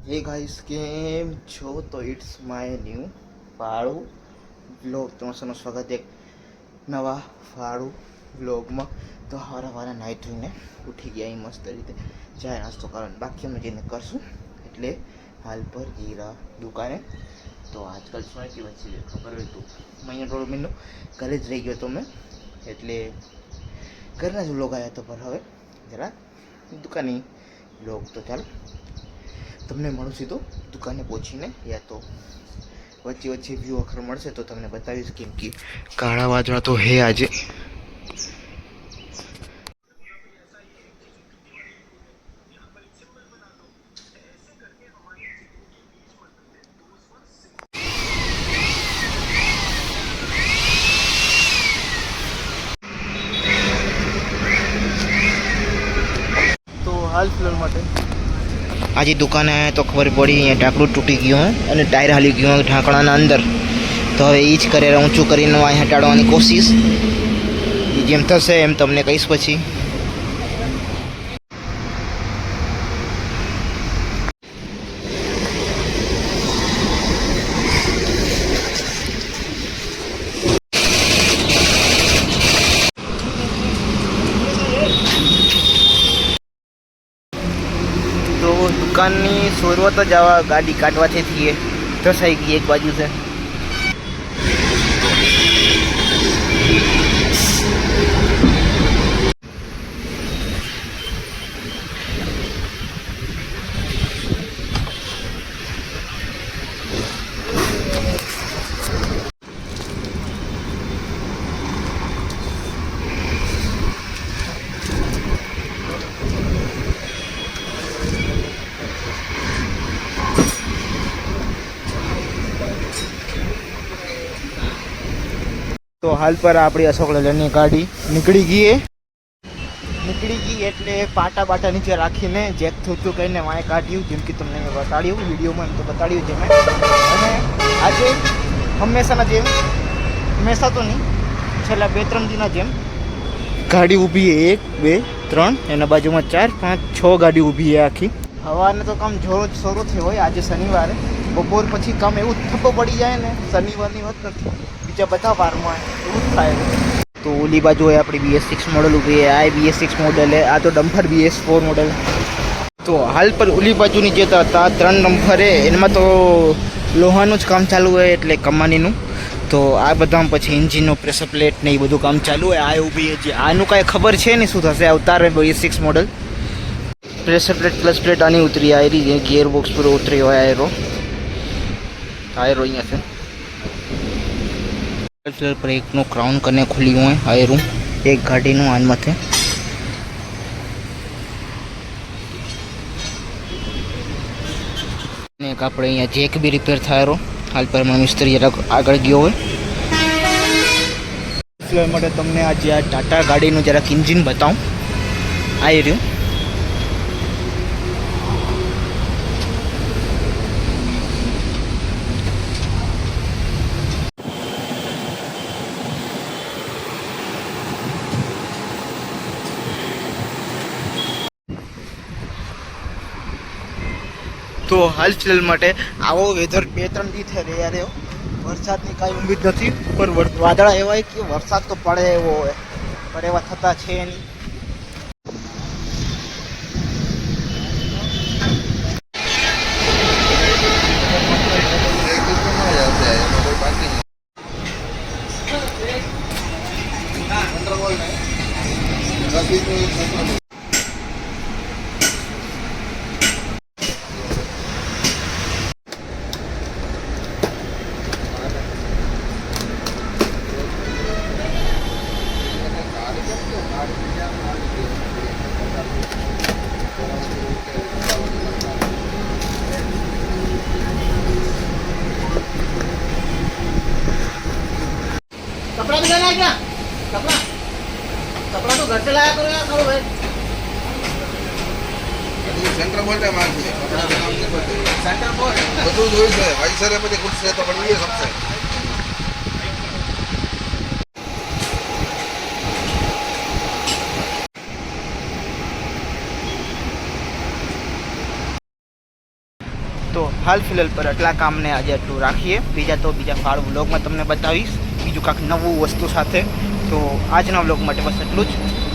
Hey guys કેમ છો? તો ઇટ્સ માય ન્યૂ ફાળું વ્લોગ તમારું સ્વાગત એક નવા ફાળું વ્લોગમાં. તો હવારે નાઇટ થઈને ઉઠી ગયા અહીં મસ્ત રીતે ચાય નાસ્તો કરવાનો બાકી અમે જઈને કરશું. એટલે હાલ પર ગીરા દુકાને. તો આજકાલ શું કે વચ્ચે ખબર હોય તો મહિના દોઢ મહિનો ઘરે જ રહી ગયો તો મેં, એટલે ઘરના જ વ્લોગ આવ્યા તો. પર હવે જરા દુકાને વ્લોગ તો ચાલો તમને મળું સીધું દુકાને પહોંચીને, યા તો વચ્ચે વચ્ચે વ્યૂ આખર મળશે તો તમને બતાવીશ. કેમ કે કાળા વાદળા તો હે આજે. તો હાલ ફિલહાલ માટે આજે દુકાને આવ્યા તો ખબર પડી અહીંયા ઢાંકણું તૂટી ગયું અને ટાયર હાલી ગયું ઢાંકણાના અંદર. તો હવે એ જ કરે ઊંચું કરીને અહીંયા હટાડવાની કોશિશ. જેમ થશે એમ તમને કહીશ પછી. તો દુકાનની શરૂઆત જ આવા ગાડી કાઢવાથી થઈએ ધસાઈ ગઈ એક બાજુ છે. તો હાલ પર આપણી અશોક લેલનની ગાડી નીકળી ગઈ એટલે પાટા બાટા નીચે રાખીને જેક થોચું કરીને વાંય કાઢ્યું. જેમ કે તમને મેં બતાડ્યું વિડીયોમાં, એમ તો બતાડ્યું છે મેં. અને આજે હંમેશાના જેમ, હંમેશા તો નહીં, છેલ્લા 2-3 દિનના જેમ ગાડી ઊભી છે. 1 2 3 એના બાજુમાં 4 5 6 ગાડી ઊભી છે આખી. હવાને તો કામ શરૂથી હોય. આજે શનિવારે બપોર પછી કામ એવું થપ્પો પડી જાય ને, શનિવારની વાત નથી, બીજા બધા વારમાં એવું જ થાય. તો ઓલી બાજુ હોય આપણી BS6 મોડલ ઊભી છે. આ BS6 મોડલ છે, આ તો ડમ્ફર BS4 મોડલ. તો હાલ પર ઓલી બાજુની જે હતા 3 ડમ્ફર છે, એમાં તો લોહાનું જ કામ ચાલુ હોય, એટલે કમાનીનું. તો આ બધામાં પછી એન્જિનનો પ્રેશર પ્લેટ ને એ બધું કામ ચાલુ હોય. આ ઊભી છે, આનું કાંઈ ખબર છે ને શું થશે. અવતાર BS6 model pressure plate plus plate આની ઉતરી આવી છે. ગિયર બોક્સ પૂરો ઉતરી હોય. આયરો અહીંયા છે पर एक नो क्राउन करने खुली हुए हैं आयरूम एक गाड़ी નું આન માથે. ને એક આપણે અહીંયા જેક બી રિપેર થાયરો. હાલ પર મિસ્ત્રી આગળ ગયો હોય. એટલે માટે તમને આજે આ ટાટા ગાડીનું જરાક ઇન્જિન બતાવું. આવી રહ્યું. તો હાલ ફિલહાલ માટે આવો વેધર 2-3 દી થઈ રહ્યા રહ્યો. વરસાદની કાંઈ ઉમ્મીદ નથી, પણ વાદળા એવા કે વરસાદ તો પડે એવો હોય, પણ એવા થતા છે નહીં. कपड़ा भी लेना है क्या? कपड़ा तो घर से लाया करो यार, करो भाई. सेंटर बोलते मार दिए कपड़ा का नाम नहीं बोलते सेंटर बोल બધું જોઈ છે ભાઈ સર એ પછી ગુડ છે તો પણ એ સમજે. તો હાલ ફિલહાલ પર આટલા કામને આજે આટલું રાખીએ. બીજા ફાળ વ્લોગમાં તમને બતાવીશ બીજું કાંઈક નવું વસ્તુ સાથે. તો આજના વ્લોગ માટે બસ એટલું જ.